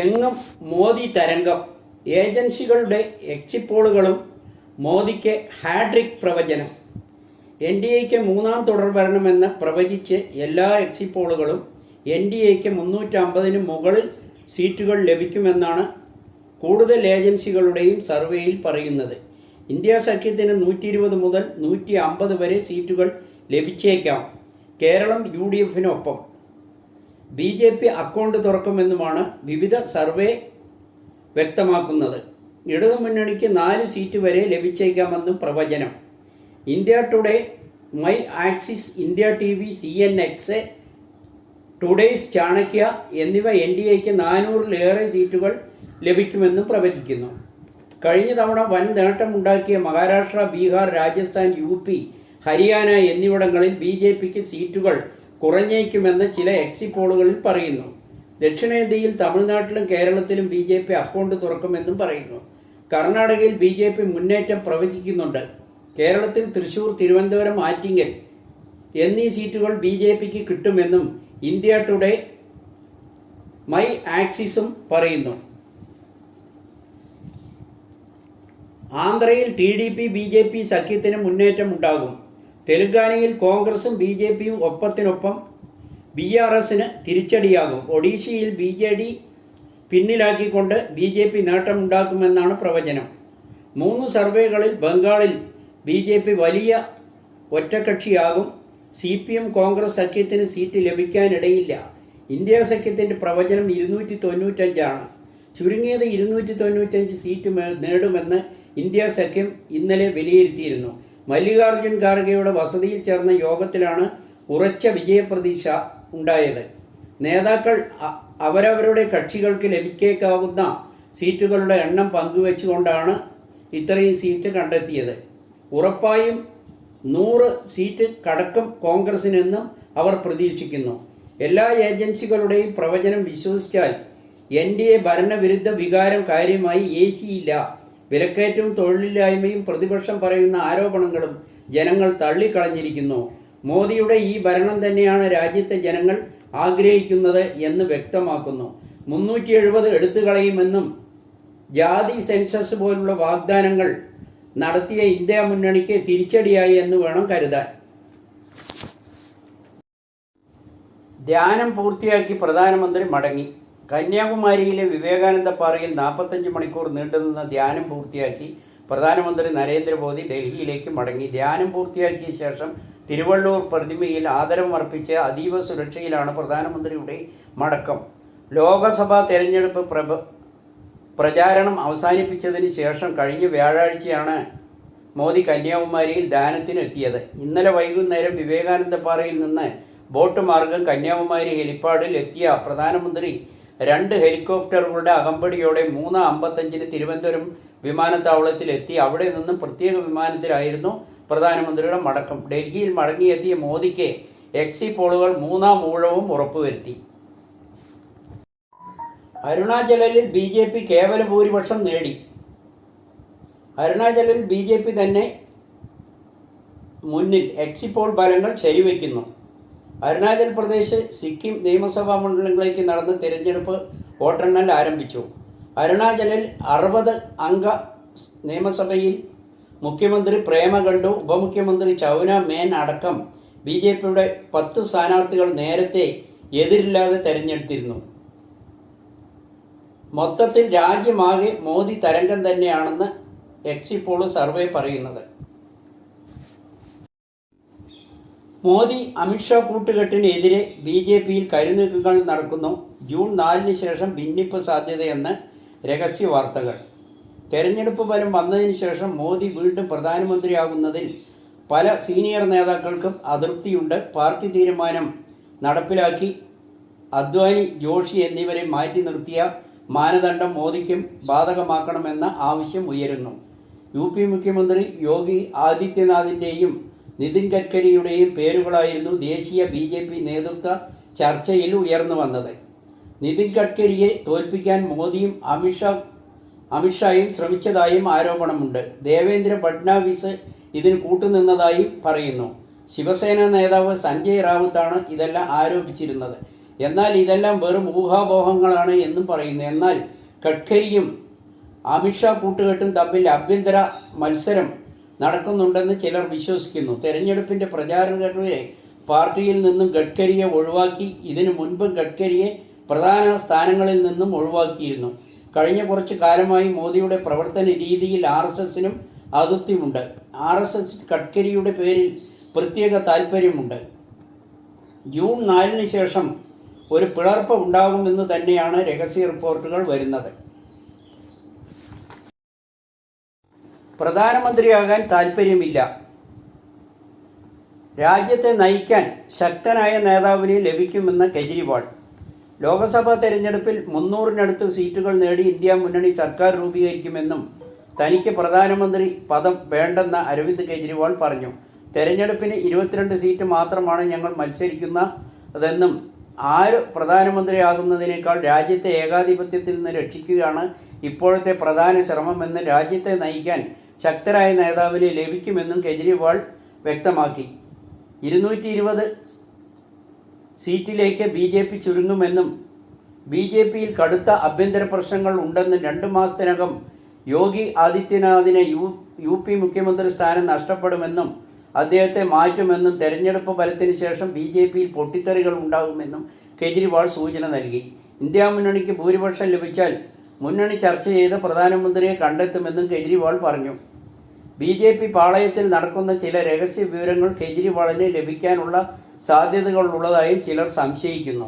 എങ്ങും മോദി തരംഗം. ഏജൻസികളുടെ എക്സിറ്റ് പോളുകളും മോദിക്ക് ഹാട്രിക് പ്രവചനം. NDAയ്ക്ക് മൂന്നാം തുടർ ഭരണമെന്ന് പ്രവചിച്ച് എല്ലാ എക്സിറ്റ് പോളുകളും NDAയ്ക്ക് 350 മുകളിൽ സീറ്റുകൾ ലഭിക്കുമെന്നാണ് കൂടുതൽ ഏജൻസികളുടെയും സർവേയിൽ പറയുന്നത്. ഇന്ത്യ സഖ്യത്തിന് 120 മുതൽ 150 വരെ സീറ്റുകൾ ലഭിച്ചേക്കാം. കേരളം UDFിനൊപ്പം. BJP അക്കൗണ്ട് തുറക്കുമെന്നുമാണ് വിവിധ സർവേ വ്യക്തമാക്കുന്നത്. ഇടതുമുന്നണിക്ക് 4 സീറ്റ് വരെ ലഭിച്ചേക്കാമെന്നും പ്രവചനം. India today, my axis, India TV, CNX, today's Chanakya എന്നിവ NDAയ്ക്ക് 400-ലേറെ സീറ്റുകൾ ലഭിക്കുമെന്നും പ്രവചിക്കുന്നു. കഴിഞ്ഞ തവണ വൻ നേട്ടമുണ്ടാക്കിയ മഹാരാഷ്ട്ര, ബീഹാർ, രാജസ്ഥാൻ, UP, ഹരിയാന എന്നിവിടങ്ങളിൽ BJPക്ക് സീറ്റുകൾ കുറഞ്ഞേക്കുമെന്ന് ചില എക്സിറ്റ് പോളുകളിൽ പറയുന്നു. ദക്ഷിണേന്ത്യയിൽ തമിഴ്നാട്ടിലും കേരളത്തിലും BJP അക്കൗണ്ട് തുറക്കുമെന്നും പറയുന്നു. കർണാടകയിൽ BJP മുന്നേറ്റം പ്രവചിക്കുന്നുണ്ട്. കേരളത്തിൽ തൃശൂർ, തിരുവനന്തപുരം, ആറ്റിങ്ങൽ എന്നീ സീറ്റുകൾ BJPക്ക് കിട്ടുമെന്നും ഇന്ത്യ ടുഡേ, മൈ ആക്സിസും പറയുന്നു. ആന്ധ്രയിൽ TDP BJP സഖ്യത്തിന് മുന്നേറ്റം ഉണ്ടാകും. തെലങ്കാനയിൽ കോൺഗ്രസും BJPയും ഒപ്പത്തിനൊപ്പം. BRSന് തിരിച്ചടിയാകും. ഒഡീഷയിൽ BJD പിന്നിലാക്കിക്കൊണ്ട് BJP നേട്ടമുണ്ടാക്കുമെന്നാണ് പ്രവചനം. 3 സർവേകളിൽ ബംഗാളിൽ BJP വലിയ ഒറ്റക്കക്ഷിയാകും. CPM കോൺഗ്രസ് സഖ്യത്തിന് സീറ്റ് ലഭിക്കാനിടയില്ല. ഇന്ത്യ സഖ്യത്തിൻ്റെ പ്രവചനം 295 ആണ്. ചുരുങ്ങിയത് 295 സീറ്റ് നേടുമെന്ന് ഇന്ത്യ സഖ്യം ഇന്നലെ വിലയിരുത്തിയിരുന്നു. മല്ലികാർജുൻ ഖാർഗെയുടെ വസതിയിൽ ചേർന്ന യോഗത്തിലാണ് ഉറച്ച വിജയപ്രതീക്ഷ ഉണ്ടായത്. നേതാക്കൾ അവരവരുടെ കക്ഷികൾക്ക് ലഭിക്കേക്കാവുന്ന സീറ്റുകളുടെ എണ്ണം പങ്കുവെച്ചുകൊണ്ടാണ് ഇത്രയും സീറ്റ് കണ്ടെത്തിയത്. ഉറപ്പായും 100 സീറ്റ് കടക്കും കോൺഗ്രസിനെന്നും അവർ പ്രതീക്ഷിക്കുന്നു. എല്ലാ ഏജൻസികളുടെയും പ്രവചനം വിശ്വസിച്ചാൽ NDA ഭരണവിരുദ്ധ വികാരം കാര്യമായി ഏശിയില്ല. വിലക്കയറ്റവും തൊഴിലില്ലായ്മയും പ്രതിപക്ഷം പറയുന്ന ആരോപണങ്ങളും ജനങ്ങൾ തള്ളിക്കളഞ്ഞിരിക്കുന്നു. മോദിയുടെ ഈ ഭരണം തന്നെയാണ് രാജ്യത്തെ ജനങ്ങൾ ആഗ്രഹിക്കുന്നത് എന്ന് വ്യക്തമാക്കുന്നു. 370 എടുത്തുകളയുമെന്നും ജാതി സെൻസസ് പോലുള്ള വാഗ്ദാനങ്ങൾ നടത്തിയ ഇന്ത്യ മുന്നണിക്ക് തിരിച്ചടിയായി എന്ന് വേണം കരുതാൻ. ധ്യാനം പൂർത്തിയാക്കി പ്രധാനമന്ത്രി മടങ്ങി. കന്യാകുമാരിയിലെ വിവേകാനന്ദ പാറയിൽ 45 മണിക്കൂർ നീണ്ടുനിന്ന ധ്യാനം പൂർത്തിയാക്കി പ്രധാനമന്ത്രി നരേന്ദ്രമോദി ഡൽഹിയിലേക്ക് മടങ്ങി. ധ്യാനം പൂർത്തിയാക്കിയ ശേഷം തിരുവള്ളൂർ പ്രതിമയിൽ ആദരമർപ്പിച്ച് അതീവ സുരക്ഷയിലാണ് പ്രധാനമന്ത്രിയുടെ മടക്കം. ലോക്സഭാ തെരഞ്ഞെടുപ്പ് പ്രചാരണം അവസാനിപ്പിച്ചതിന് ശേഷം കഴിഞ്ഞ വ്യാഴാഴ്ചയാണ് മോദി കന്യാകുമാരിയിൽ ധ്യാനത്തിനെത്തിയത്. ഇന്നലെ വൈകുന്നേരം വിവേകാനന്ദ പാറയിൽ നിന്ന് ബോട്ട് മാർഗം കന്യാകുമാരി ഹെലിപ്പാഡിൽ എത്തിയ പ്രധാനമന്ത്രി 2 ഹെലികോപ്റ്ററുകളുടെ അകമ്പടിയോടെ 3:55 തിരുവനന്തപുരം വിമാനത്താവളത്തിലെത്തി. അവിടെ നിന്നും പ്രത്യേക വിമാനത്തിലായിരുന്നു പ്രധാനമന്ത്രിയുടെ മടക്കം. ഡൽഹിയിൽ മടങ്ങിയെത്തിയ മോദിക്ക് എക്സിറ്റ് പോളുകൾ 3-ാം ഊഴവും ഉറപ്പുവരുത്തി. അരുണാചലിൽ BJP കേവല ഭൂരിപക്ഷം നേടി. അരുണാചലിൽ BJP തന്നെ മുന്നിൽ. എക്സിറ്റ് പോൾ ഫലങ്ങൾ ശരിവയ്ക്കുന്നു. അരുണാചൽ പ്രദേശ്, സിക്കിം നിയമസഭാ മണ്ഡലങ്ങളിലേക്ക് നടന്ന തിരഞ്ഞെടുപ്പ് വോട്ടെണ്ണൽ ആരംഭിച്ചു. അരുണാചലിൽ 60 അംഗ നിയമസഭയിൽ മുഖ്യമന്ത്രി പ്രേമ ഖണ്ഡു, ഉപമുഖ്യമന്ത്രി ചൗന മേൻ അടക്കം BJPയുടെ 10 സ്ഥാനാർത്ഥികൾ നേരത്തെ എതിരില്ലാതെ തെരഞ്ഞെടുത്തിരുന്നു. മൊത്തത്തിൽ രാജ്യമാകെ മോദി തരംഗം തന്നെയാണെന്ന് എക്സിറ്റ് പോൾ സർവേ പറയുന്നത്. മോദി അമിത്ഷാ കൂട്ടുകെട്ടിനെതിരെ BJPയിൽ കരുനീക്കങ്ങൾ നടക്കുന്നു. ജൂൺ 4-ന് ശേഷം ഭിന്നിപ്പ് സാധ്യതയെന്ന് രഹസ്യ വാർത്തകൾ. തെരഞ്ഞെടുപ്പ് ഫലം വന്നതിന് ശേഷം മോദി വീണ്ടും പ്രധാനമന്ത്രിയാകുന്നതിൽ പല സീനിയർ നേതാക്കൾക്കും അതൃപ്തിയുണ്ട്. പാർട്ടി തീരുമാനം നടപ്പിലാക്കി അദ്വാനി, ജോഷി എന്നിവരെ മാറ്റി നിർത്തിയ മാനദണ്ഡം മോദിക്കും ബാധകമാക്കണമെന്ന ആവശ്യം ഉയരുന്നു. UP മുഖ്യമന്ത്രി യോഗി ആദിത്യനാഥിൻ്റെയും നിതിൻ ഗഡ്കരിയുടെയും പേരുകളായിരുന്നു ദേശീയ BJP നേതൃത്വ ചർച്ചയിൽ ഉയർന്നു വന്നത്. നിതിൻ ഗഡ്കരിയെ തോൽപ്പിക്കാൻ മോദിയും അമിത്ഷായും ശ്രമിച്ചതായും ആരോപണമുണ്ട്. ദേവേന്ദ്ര ഫഡ്നാവിസ് ഇതിന് കൂട്ടുനിന്നതായും പറയുന്നു. ശിവസേന നേതാവ് സഞ്ജയ് റാവുത്താണ് ഇതെല്ലാം ആരോപിച്ചിരുന്നത്. എന്നാൽ ഇതെല്ലാം വെറും ഊഹാപോഹങ്ങളാണ് എന്നും പറയുന്നു. എന്നാൽ ഗഡ്കരിയും അമിത്ഷാ കൂട്ടുകെട്ടും തമ്മിൽ ആഭ്യന്തര മത്സരം നടക്കുന്നുണ്ടെന്ന് ചിലർ വിശ്വസിക്കുന്നു. തെരഞ്ഞെടുപ്പിന്റെ പ്രചാരണത്തിലെ പാർട്ടിയിൽ നിന്നും ഗഡ്കരിയെ ഒഴിവാക്കി. ഇതിനു മുൻപ് ഗഡ്കരിയെ പ്രധാന സ്ഥാനങ്ങളിൽ നിന്നും ഒഴിവാക്കിയിരുന്നു. കഴിഞ്ഞ കുറച്ചു കാലമായി മോദിയുടെ പ്രവർത്തന രീതിയിൽ RSSനും അതൃപ്തിയുണ്ട്. RSS ഗഡ്കരിയുടെ പേരിൽ പ്രത്യേക താൽപ്പര്യമുണ്ട്. ജൂൺ 4 ശേഷം ഒരു പിളർപ്പ് ഉണ്ടാകുമെന്ന് തന്നെയാണ് രഹസ്യ റിപ്പോർട്ടുകൾ വരുന്നത്. പ്രധാനമന്ത്രിയാകാൻ താൽപ്പര്യമില്ല. രാജ്യത്തെ നയിക്കാൻ ശക്തനായ നേതാവിനെ ലഭിക്കുമെന്ന് കെജ്രിവാൾ. ലോക്സഭാ തെരഞ്ഞെടുപ്പിൽ 300-നടുത്ത് സീറ്റുകൾ നേടി ഇന്ത്യ മുന്നണി സർക്കാർ രൂപീകരിക്കുമെന്നും തനിക്ക് പ്രധാനമന്ത്രി പദം വേണ്ടെന്ന് അരവിന്ദ് കെജ്രിവാൾ പറഞ്ഞു. തെരഞ്ഞെടുപ്പിന് 22 സീറ്റ് മാത്രമാണ് ഞങ്ങൾ മത്സരിക്കുന്നതെന്നും ആര് പ്രധാനമന്ത്രിയാകുന്നതിനേക്കാൾ രാജ്യത്തെ ഏകാധിപത്യത്തിൽ നിന്ന് രക്ഷിക്കുകയാണ് ഇപ്പോഴത്തെ പ്രധാന ശ്രമമെന്ന് രാജ്യത്തെ നയിക്കാൻ ശക്തരായ നേതാവിനെ ലഭിക്കുമെന്നും കെജ്രിവാൾ വ്യക്തമാക്കി. 220 സീറ്റിലേക്ക് BJP ചുരുങ്ങുമെന്നും BJPയിൽ കടുത്ത ആഭ്യന്തര പ്രശ്നങ്ങൾ ഉണ്ടെന്നും 2 മാസത്തിനകം യോഗി ആദിത്യനാഥിന് UP മുഖ്യമന്ത്രി സ്ഥാനം നഷ്ടപ്പെടുമെന്നും അദ്ദേഹത്തെ മാറ്റുമെന്നും തെരഞ്ഞെടുപ്പ് ഫലത്തിന് ശേഷം BJPയിൽ പൊട്ടിത്തെറികൾ ഉണ്ടാകുമെന്നും കെജ്രിവാൾ സൂചന നൽകി. ഇന്ത്യ മുന്നണിക്ക് ഭൂരിപക്ഷം ലഭിച്ചാൽ മുന്നണി ചർച്ച ചെയ്ത് പ്രധാനമന്ത്രിയെ കണ്ടെത്തുമെന്നും കെജ്രിവാൾ പറഞ്ഞു. BJP പാളയത്തിൽ നടക്കുന്ന ചില രഹസ്യ വിവരങ്ങൾ കെജ്രിവാളിന് ലഭിക്കാനുള്ള സാധ്യതകളുള്ളതായും ചിലർ സംശയിക്കുന്നു.